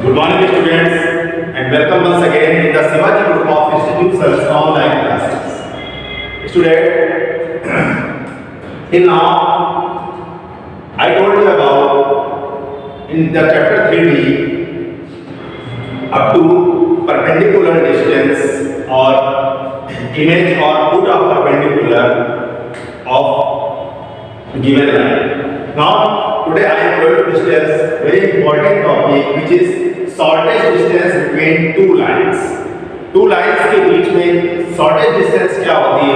Good morning, students, and welcome once again in the Shivaji Group of Institutions online classes. Student, till now I told you about in the chapter 3D up to perpendicular distance or image or put of perpendicular of given line. Now today I am going to discuss very important topic which is shortest distance between two lines. Two lines के बीच में shortage distance क्या होती है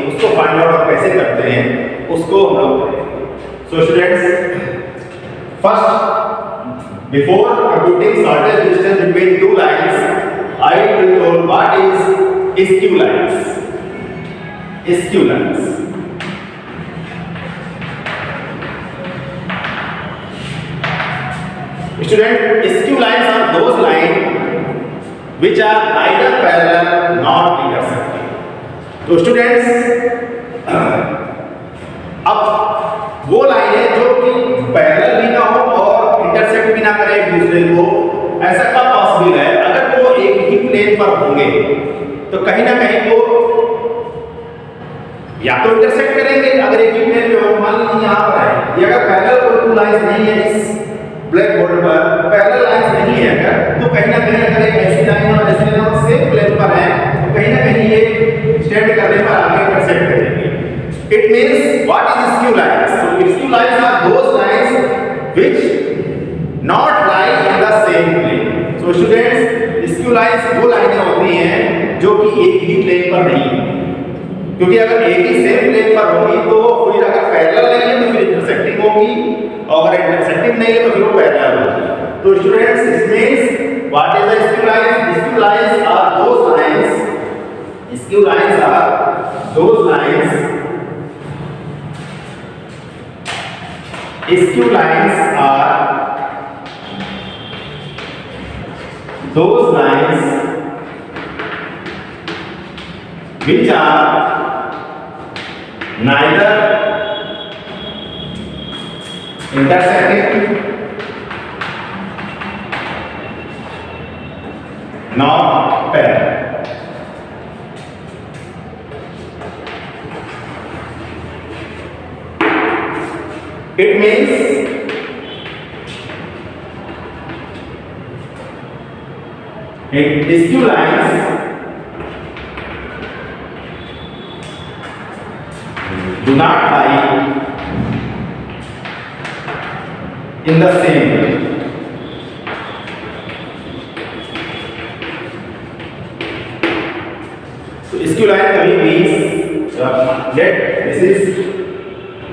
उसको find out कैसे करते हैं उसको हम लोग करेंगे. So students, first before computing shortage distance between two lines I will toll what is skew lines. Skew lines student, skew lines are those lines which are neither parallel nor intersecting. तो students, अब वो line है जो कि parallel भी ना हो और इंटरसेक्ट भी ना करे एक दूसरे को. ऐसा कब पॉसिबल है? अगर वो एक ही प्लेन पर होंगे तो कहीं ना कहीं वो या तो इंटरसेक्ट करेंगे. अगर एक ही प्लेन पे हो, मान लीजिए यहाँ पर है, ये अगर पैरेलल टू लाइंस नहीं है इस ब्लैक बोर्ड पर, पैरेलल लाइंस नहीं है अगर, तो कहीं ना कहीं अगर एक ऐसी लाइन और ऐसी लाइन सेम प्लेन पर है तो कहीं ना कहीं ये स्टैंड करने पर आगे इंटरसेक्ट करेंगे. It means what is skew lines? So skew lines are those lines which not lie in the same plane. So students, skew lines वो लाइनें होती हैं जो कि एक ही प्लेन पर नहीं होती, क्योंकि अगर एक ही सेम प्लेन पर होगी तो फिर अगर पैरेलल नहीं है तो फिर इंटरसेक्टिंग होगी, और अगर इंटरसेक्टिंग नहीं है तो फिर वो पैरेलल होगी. तो students, it means what is the skew lines? Skew lines are those lines, skew lines are those lines, skew lines are those lines which are neither intersecting nor parallel. It means skew lines do not lie in the same way. So skew line कभी भी let this is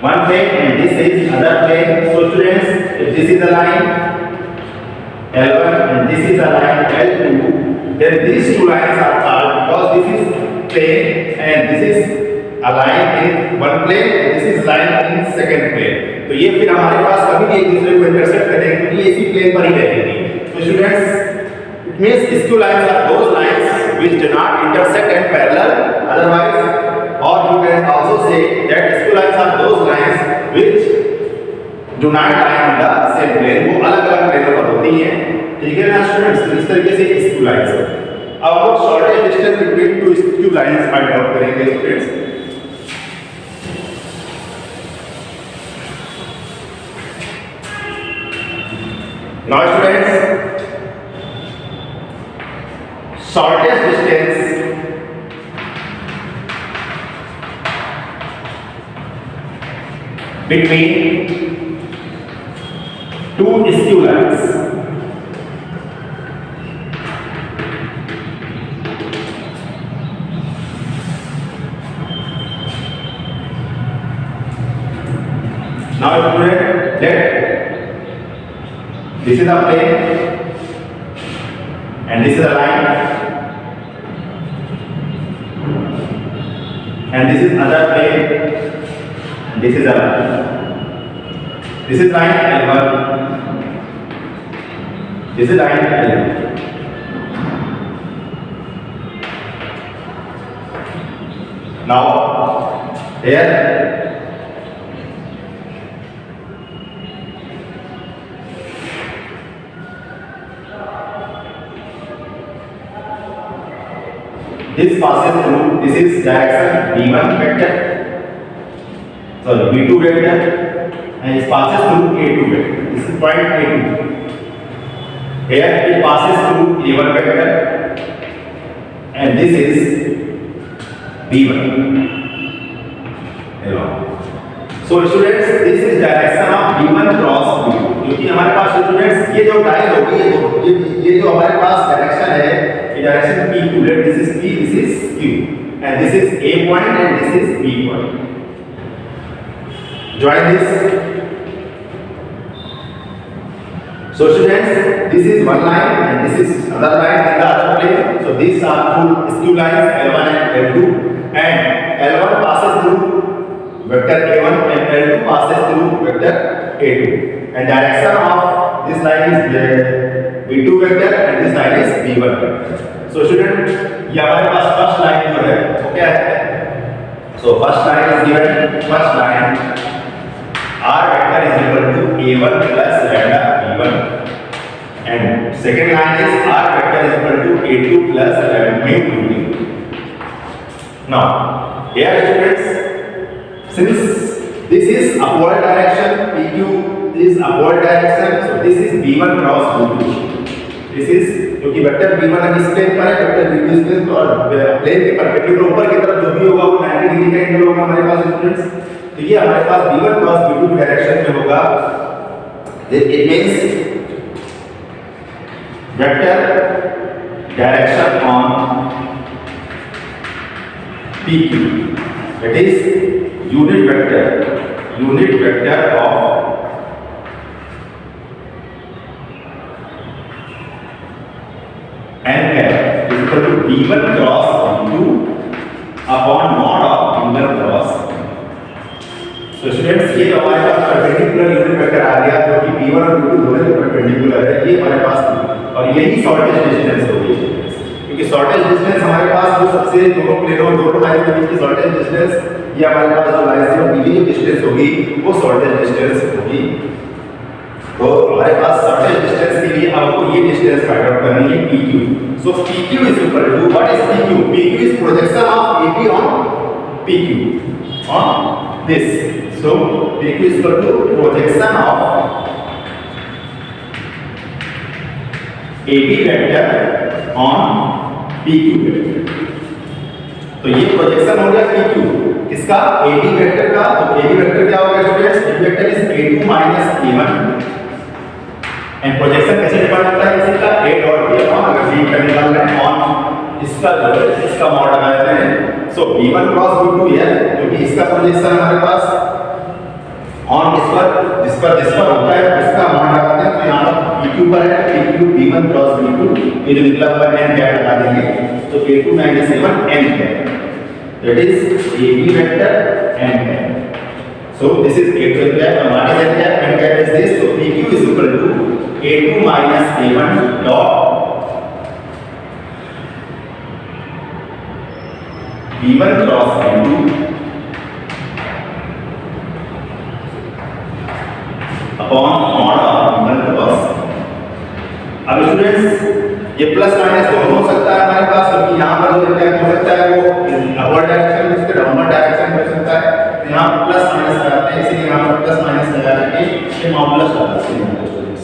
one plane and this is other plane. So students, if this is a line L1 and this is a line L2, then these two lines are called, because this is plane and this is a line in one plane and this is line in second plane. तो ये फिर हमारे पास कभी भी एक दूसरे को intersect करेंगे क्योंकि इसी प्लेन पर ही रहेंगी. तो students, it means skew lines are those lines which do not intersect and parallel otherwise, or you can also say that skew lines are those lines which do not lie in the same plane. वो अलग-अलग प्लेनों पर होती हैं. ठीक है ना students? इस तरीके से स्क्यू लाइंस है. अब हम लोग shortage distance between two skew lines find out करेंगे students. Now students, shortest distance between two skew lines. Now student, let this is a plane and this is a line and this is other plane and this is a line. This is line L1, this is line L2. Now here this passes through, this is direction v1 vector, sorry v2 vector, and it passes through a2 vector. This is point a2. Here it passes through a1 vector, and this is v1. So students, this is direction of v1 cross v2. क्योंकि हमारे पास students ये जो dial होगी, ये जो हमारे पास direction है, ये direction p2, let this is p, this is q, and this is a point and this is b point. Join this. So students, this is one line and this is another line in the other plane. So these are two lines, L1 and L2, and L1 passes through vector a1 and L2 passes through vector a2, and direction of this line is v2 vector and this line is v1 vector. So student, ये हमारे पास first line जो है वो क्या है? So first line is given, first line r vector is equal to a1 plus lambda v1, and second line is r vector is equal to a2 plus lambda mu2. Now here students, since this is upward direction, PQ is upward direction, so this is V1 cross V2. This is क्योंकि vector V1 इस plane पर है, vector V2 इस plane पर, और plane के perpendicular ऊपर की तरफ जो भी होगा वो 90 डिग्री का एंगल होगा हमारे पास स्टूडेंट्स. तो ये हमारे पास V1 cross V2 की डायरेक्शन में होगा. It means vector direction on PQ, that is unit vector of n cap is equal to v1 cross v2 upon mod of v1 cross. So students, ये हमारे पास perpendicular unit vector आ गया जो कि v1 और v2 दोनों के perpendicular है, ये हमारे पास, और यही शॉर्टेस्ट डिस्टेंस होगी क्योंकि शॉर्टेस्ट डिस्टेंस हमारे पास जो सबसे दोनों प्लेनों दोनों लाइन के बीच की शॉर्टेस्ट डिस्टेंस, ये हमारे पास जो लाइन से मिली जो डिस्टेंस होगी वो शॉर्टेस्ट डिस्टेंस होगी. तो हमारे पास शॉर्टेस्ट डिस्टेंस के लिए आपको ये डिस्टेंस फाइंड आउट करनी है PQ. So PQ is equal to, what is PQ? PQ is projection of AB on PQ on this. So PQ is equal to projection of AB vector on PQ vector. तो ये projection हो गया PQ किसका? AB vector का. तो AB vector क्या होगा students? AB vector is A2 minus A1, and projection कैसे डिफाइन होता है इसका? A डॉट B ऑन, अगर B का निकालना है ऑन इसका जो है इसका मॉड लगा देते हैं. सो V1 क्रॉस V2 है क्योंकि इसका प्रोजेक्शन हमारे पास ऑन जिस पर होता है उसका मॉड लगाते हैं. तो यहाँ पर PQ पर है, PQ V1 क्रॉस V2, ये जो निकला हुआ n कैप लगा देंगे. तो A2 minus A1 n cap, that is AB vector n cap. So this is A2 cap, and what is n cap? N cap is this. So PQ is equal to A2 minus A1 dot V1 cross V2 upon mod of V1 cross. अब students ये plus minus दोनों हो सकता है हमारे पास, क्योंकि यहाँ पर जो क्या हो सकता है वो अपवर्ड डायरेक्शन में, इसके डाउनवर्ड डायरेक्शन में हो सकता है. तो यहाँ प्लस माइनस लगाते हैं, इसलिए यहाँ पर प्लस माइनस लगा के ये मॉडुलस लगाते हैं स्टूडेंट्स.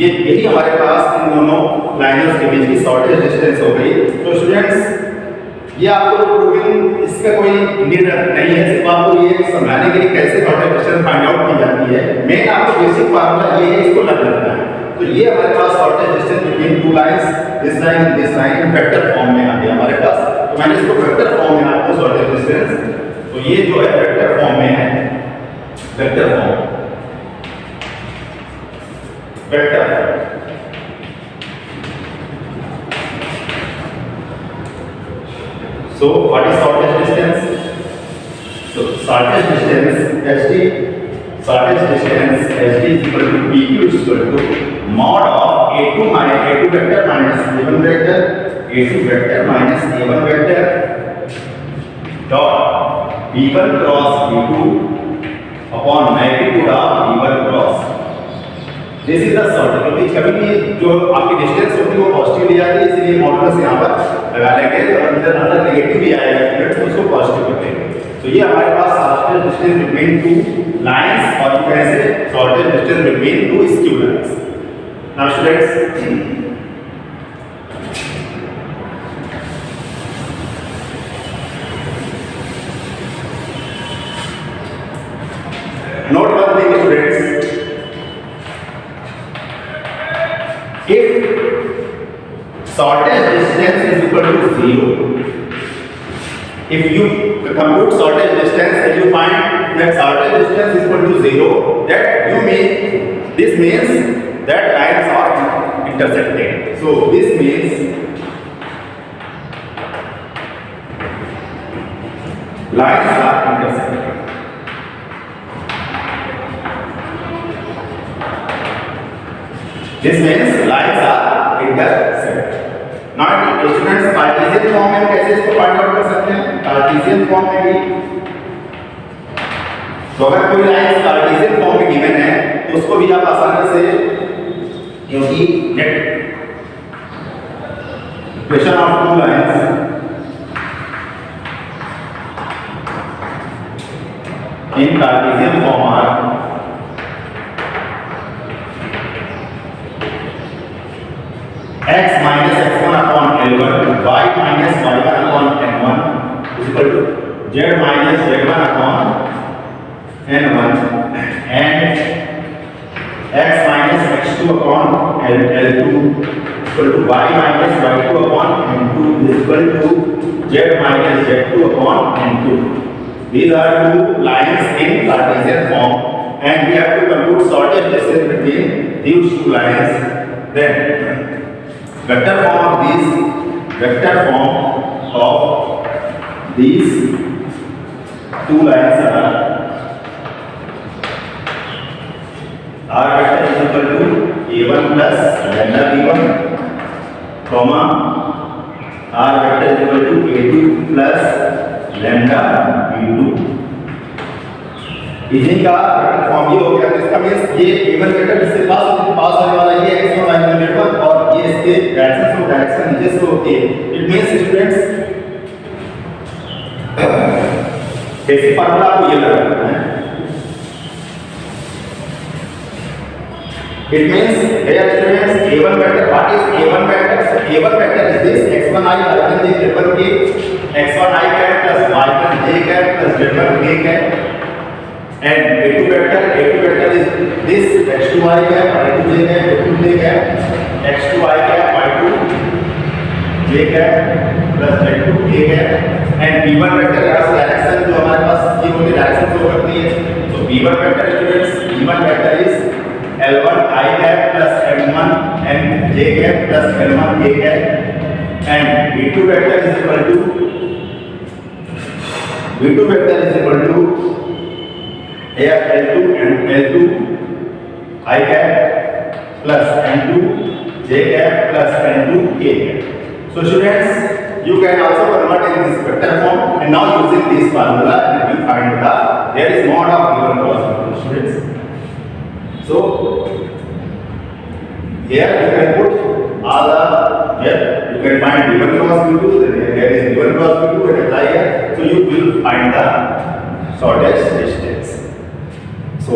ये यही हमारे पास इन दोनों लाइनों के बीच की शॉर्टेस्ट डिस्टेंस हो गई. तो स्टूडेंट्स, ये आपको प्रूविंग इसका कोई नीड नहीं है, सिर्फ आपको ये समझाने के लिए कैसे शॉर्टेस्ट डिस्टेंस फाइंड आउट की जाती है. मेन आपको बेसिक फार्मूला ये है, इसको लग रखना है. तो ये हमारे पास shortest distance between two lines, this line vector form में आ गया हमारे पास. तो मैंने इसको वेक्टर फॉर्म में आपको शॉर्टेस्ट डिस्टेंस, तो ये जो है वेक्टर फॉर्म में है, vector form vector. So what is shortest distance? So shortest distance SD is equal to PQ is equal to mod of A2 vector minus A1 vector, A2 vector minus A1 vector dot V1 cross V2 upon magnitude of V1 cross this is the shortage, क्योंकि कभी भी जो आपकी distance होती है वो positive ले जाती है, इसलिए मॉडुलस यहाँ पर लगा लेंगे और अंदर नेगेटिव भी आएगा स्टूडेंट्स, तो उसको पॉजिटिव कर देंगे। तो ये हमारे पास shortest distance between two lines और you can say shortest distance between two skew lines. Now students, note one thing students, if shortest distance is equal to 0, if you compute shortest distance and you find that shortest distance is equal to 0, that you mean, this means that lines are intersected. So this means lines are intersected. This means lines are intersect. Now students, Cartesian form में कैसे इसको find out कर सकते हैं? Cartesian form में भी, तो अगर कोई लाइन कार्टेशियन फॉर्म में गिवन है तो उसको भी आप आसानी से, क्योंकि net equation of two lines in Cartesian form are x minus x1 upon L1, y minus y1 upon N1 is equal to z minus z1 upon N1 and x minus x2 upon L2 is equal to y minus y2 upon N2 is equal to z minus z2 upon N2. These are two lines in Cartesian form and we have to compute shortest distance between these two lines. Then vector form of these two lines are vector is equal to a1 plus lambda b1, comma r vector is equal to a2 plus lambda b2. इसी का vector form ये हो गया, तो इसका means ये a1 vector जिससे पास होने वाला ये x1 y1 वेक्टर और ये इसके डायरेक्शन नीचे से होती है। It means students, basic formula आपको ये लगाना है। It means here students, a1 vector, what is a1 vector? So a1 vector is this x1 I y1 j z1 k, x1 I cap plus y1 j cap plus z1 k cap. And a2 vector is this x2 I cap, y2 j cap, z2 j cap, x2 I cap, y2 j cap plus z2 k cap. And b1 vector का direction जो हमारे पास ये होती है, direction show करती है। तो b1 vector students, b1 vector is L1 I cap plus M1 N j cap plus L1 k cap. And b2 vector is equal to here L2 and L2 I cap plus N2 j cap plus N2 k cap. So students, you can also convert in this vector form, and now using this formula and we find there is mod of given cross students. So here you can put all the, here you can find given cross b2, then there is given cross b2 and apply here, so you will find the shortest distance. So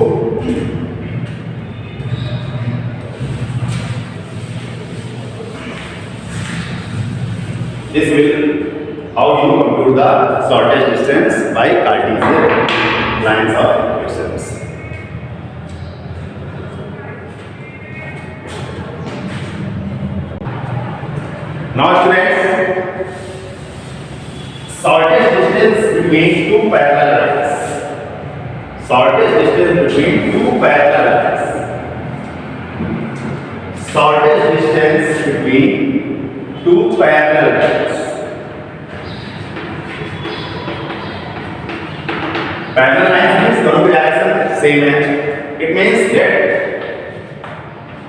this will how you compute the shortest distance by Cartesian lines of equations. Now students, shortest distance between two parallel lines. Shortest distance between two parallel lines. Shortest distance between two parallel lines. Parallel lines means दोनों की direction same है. It means that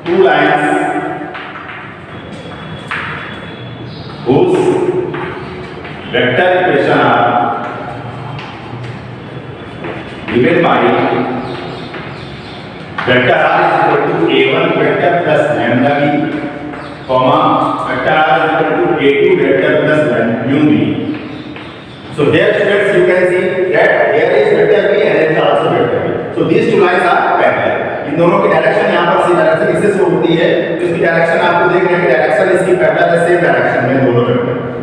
two lines whose vector equation are given by vector r is equal to a1 vector plus lambda b, comma vector r is equal to a2 vector plus mu b. So there students you can see that here is vector b and here is also vector b. So these two lines are parallel. इन दोनों की direction यहाँ पर सी direction इससे show होती है, तो इसकी direction आपको देख रहे हैं कि डायरेक्शन इसकी पैरेलल है, सेम डायरेक्शन में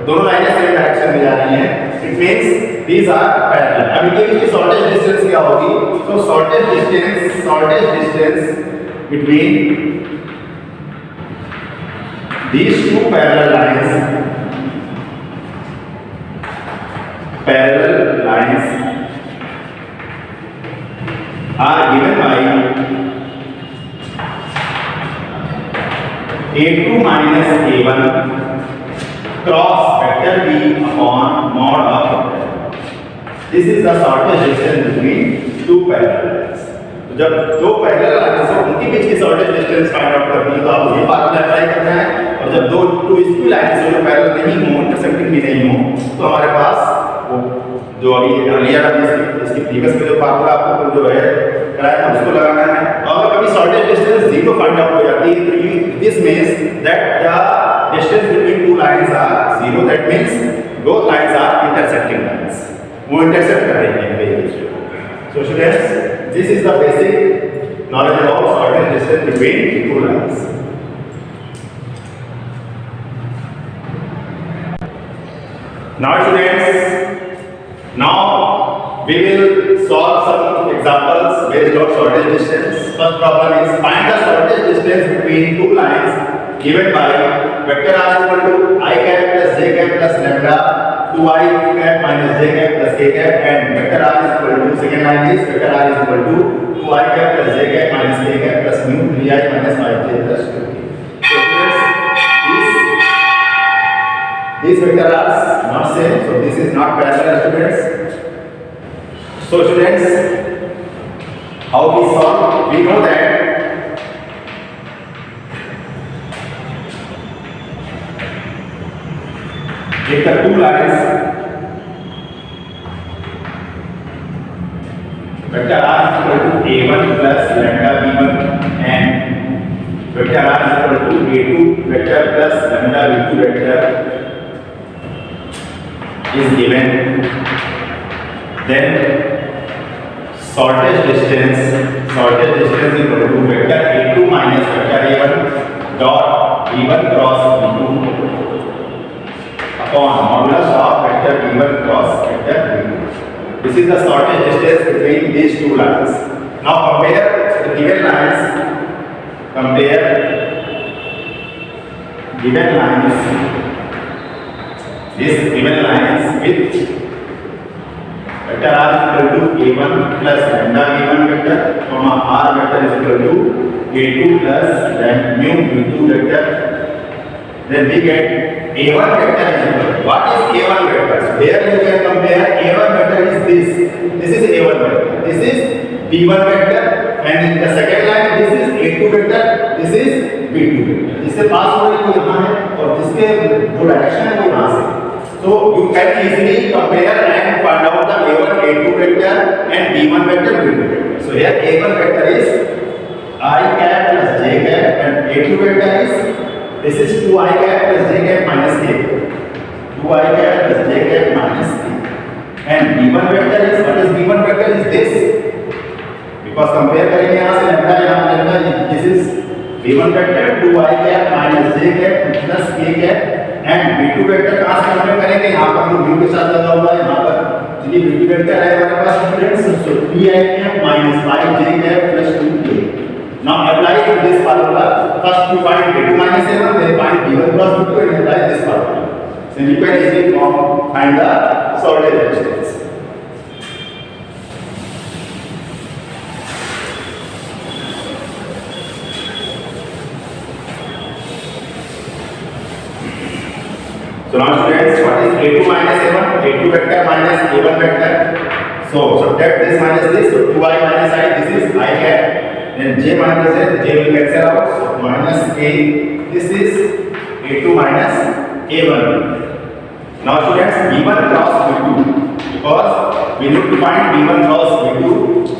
दोनों लाइनें सेम डायरेक्शन में जा रही हैं. It means these are parallel. अब इनके बीच की शॉर्टेस्ट डिस्टेंस क्या होगी? So shortest distance between these two parallel lines are given by a2 minus a1 cross vector b upon mod of vector. This is the shortest distance between two parallel lines. तो जब दो parallel lines हो उनके बीच की shortest distance find out करनी है तो आपको ये फार्मूला अप्लाई करना है. और जब दो इक्वल लाइंस हो जो पैरेलल नहीं हो, इंटरसेक्टिंग भी नहीं हो, तो हमारे पास वो जो अभी अर्लियर इसकी प्रीवियस में जो फार्मूला आपको जो है कराया था उसको लगाना है. और कभी शॉर्टेस्ट डिस्टेंस 0 फाइंड आउट हो जाती है तो this means that the distance between two lines are 0. That means both lines are intersecting lines, वो इंटरसेक्ट कर रही हैं एक दूसरे को. So students, this is the basic knowledge about shortest distance between two lines. Now students, now we will solve some examples based on shortest distance. First problem is find the shortest distance between two lines given by vector r equal to I cap plus j cap plus lambda 2I cap minus j cap plus k cap, and vector r is equal to, second line is vector r is equal to 2I cap plus j cap minus k cap plus mu 3I minus 5j plus 2k. So these vector are not same, so this is not parallel students. So students, how we solve? We know that if the two lines vector r is equal to a1 plus lambda b1 and vector r is equal to a2 vector plus lambda b2 vector is given, then shortest distance is equal to vector a2 minus vector a1 dot b1 cross b2 upon modulus of vector b1 cross vector b2. This is the shortest distance between these two lines. Now compare the given lines. These given lines with vector r is equal to a1 plus lambda b1 vector, comma r vector is equal to a2 plus mu b2 vector. Then we get a1 vector is equal to, what is a1 vector? So here you can compare a1 vector is this. This is a1 vector. This is b1 vector, and in the second line this is a2 vector. This is b2 vector. जिससे पास हो रही वो यहाँ है और जिसके जो direction है वो यहाँ से. So you can easily compare and find out the a1 a2 vector and b1 vector b2 vector. So here a1 vector is I cap plus j cap, and a2 vector is, this is 2I cap plus j cap minus k. 2I cap plus j cap minus k. And b1 vector is, what is b1 vector is this? Because compare करेंगे यहाँ से lambda this is b1 vector 2I cap minus j cap plus k cap, and b2 vector कहाँ से compare करेंगे? यहाँ पर जो b के साथ लगा हुआ है यहाँ पर, चलिए b2 vector है हमारे पास students, so 3I cap minus 5j cap plus 2k. Now apply this formula. First you find a2 minus a1, then find b1 cross b2 and apply this formula. So you can easily find the shortest distance. So now students, what is a2 minus a1? a2 vector minus a1 vector. So subtract this minus this. So 2I minus I. This is I cap. Then j minus j will cancel out. So minus a. This is a2 minus a1. Now students, b1 cross b2, because we need to find b1 cross b2.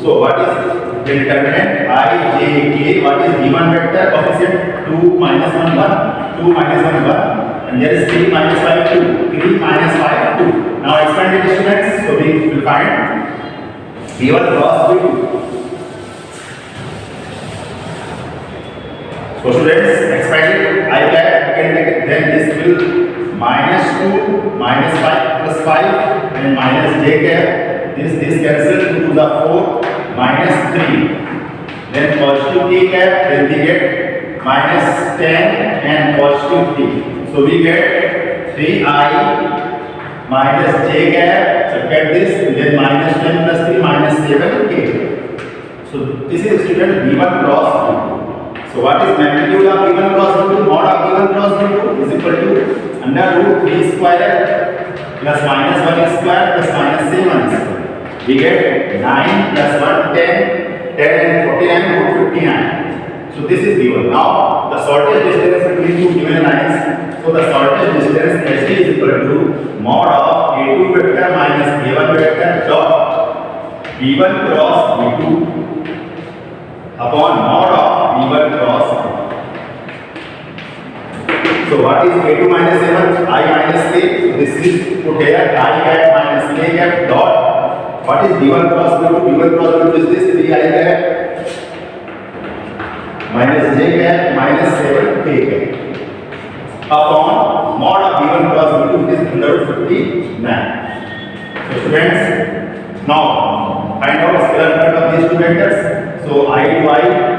So So what is the determinant I, J, K? What is given vector coefficient? 2 minus 1 1, 2 minus 1 1, and there is 3 minus 5 2, 3 minus 5 2. Now expand the students. So we will find V1 cross V2. So students, expand it. I can take it. Then this will minus 2 minus 5 plus 5 and minus j cap. This cancel 2 to the 4 minus 3. Then positive k cap. Then we get minus 10 and positive 3. So we get 3i minus j cap. Subtract this. Then minus 10 plus 3 minus 7k. So this is student V1 cross V2. So what is magnitude of V1 cross V2? Mod of V1 cross V2 is equal to under root 3 square plus minus 1 square plus minus 7 square. We get 9 plus 1 10, 10 and 49 root 59. So this is V1. Now the shortest distance between two given lines. So the shortest distance SD is equal to mod of A2 vector minus A1 vector dot V1 cross V2 upon mod of V1 cross. So what is A2 minus A1? I minus K. So this is put here I cap minus K cap dot. What is V1 cross V2? V1 cross V2 is this 3I cap minus j cap minus 7k cap upon mod of V1 cross V2 is 159. So students, now find out scalar product of these two vectors. So I to I,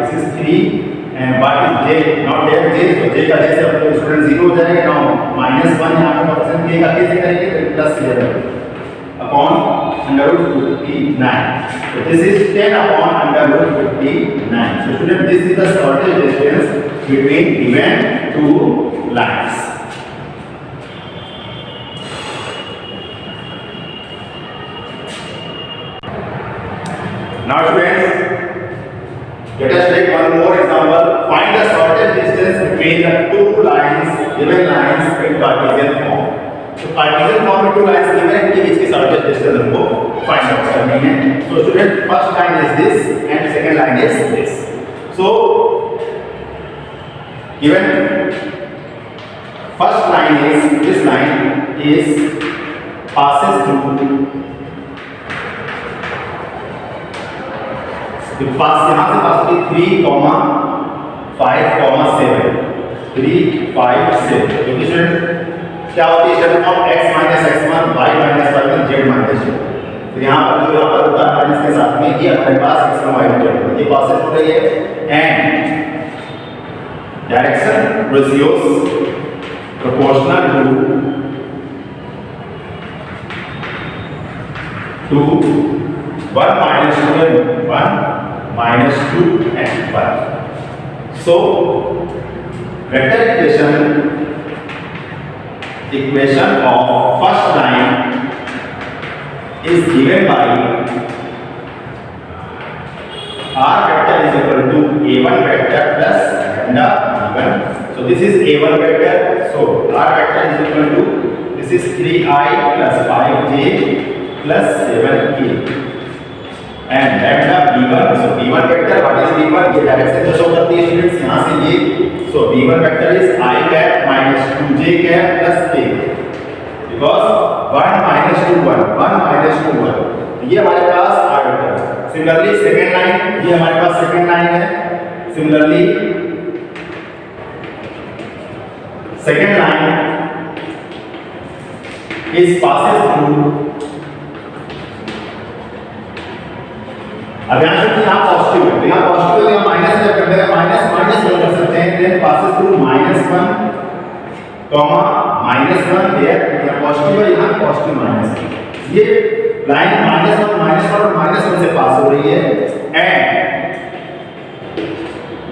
this is 3 and what is j? Not there j, so j का j से अपने student 0 हो जाएगा. now minus 1 यहाँ पे option k का कैसे करेंगे? तो plus 11 upon under root 59. So this is 10 upon under root 59. So student, this is the shortest distance between given two lines. Now students, let us take one more example. Find the shortest distance between the two lines, given lines in Cartesian form. So Cartesian form में two lines given है, इनके बीच की shortest distance हमको find out करनी है. So student, first line is this and second line is this. So given first line is this line is passes through the pass यहाँ से पास होती 3, 5, 7 3, 5, 7. क्योंकि स्टूडेंट क्या होती है student of x minus x1 y minus y1 z minus z. तो यहाँ पर जो यहाँ पर होता है इसके साथ में ये हमारे पास x1 y1 z ये पासेस हो रही है and direction ratios proportional to 1 minus 2 and 1 minus 2 and 1. So vector equation of first line is given by r vector is equal to a1 vector plus lambda b1. So this is a1 vector. So r vector is equal to this is 3i plus 5j plus 7k and lambda b1. So b1 vector, what is b1? ये direction जो show करती है students यहाँ से ये. So b1 vector is I cap minus 2j cap plus k because 1 minus 2 1 minus 2 1 ये हमारे पास r vector. Similarly second line ये हमारे पास second line है. Similarly second line is passes through. अब यहाँ से यहाँ पॉजिटिव है तो यहाँ पॉजिटिव है, यहाँ माइनस जब करते हैं माइनस माइनस कर सकते हैं. Then passes through -1 comma -1 there यहाँ पॉजिटिव है, यहाँ पॉजिटिव माइनस. ये लाइन -1 और -1 से पास हो रही है and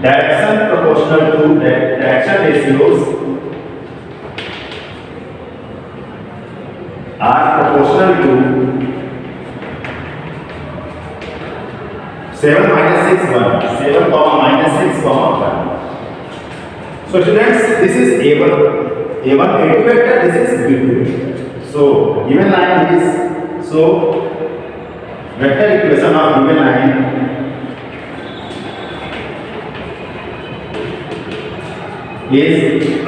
direction proportional to direction ratios are proportional to 7 minus 6 1 7 comma minus 6 comma 1. So students, this is a1 a2 vector, this is b2. So given line is so vector equation of given line is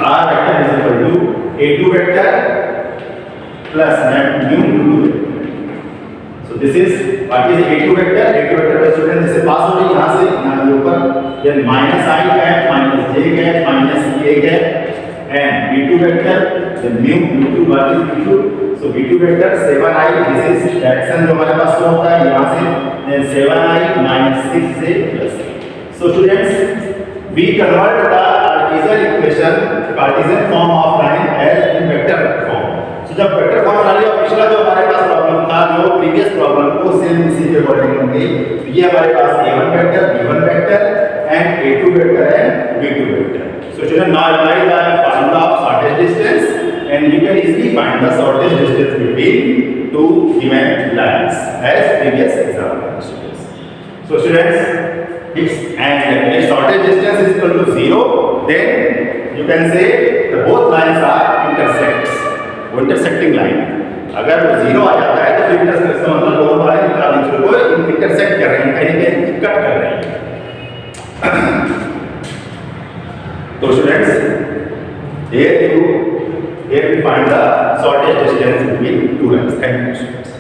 r vector is equal to a2 vector plus mu u2 vector. So this is what is a2 vector? A2 vector का student जैसे पास हो गई यहाँ से यहाँ के ऊपर ये माइनस आई कैप माइनस जे कैप माइनस के cap and b2 vector then mu u2 what is b2? So b2 vector 7i this is direction जो हमारे पास शो होता है यहाँ से then 7i minus 6j plus. So students we convert the Cartesian form of line as in vector form. So जब vector form डाली और पिछला जो हमारे पास प्रॉब्लम था जो प्रीवियस प्रॉब्लम को सेम इसी के अकॉर्डिंग होंगे तो ये हमारे पास a1 vector b1 vector and a2 vector and b2 vector. So children now apply the formula of shortest distance and you can easily find the shortest distance between two given lines as previous example. So students if shortest distance is equal to 0 then you can say the both lines are intersecting line. अगर वो 0 आ जाता है तो फिर intersect का मतलब दोनों वाले को इंटरसेक्ट कर रहे हैं कहीं कट कर रहे हैं. तो students here we find the shortest distance between two lines. Thank you students.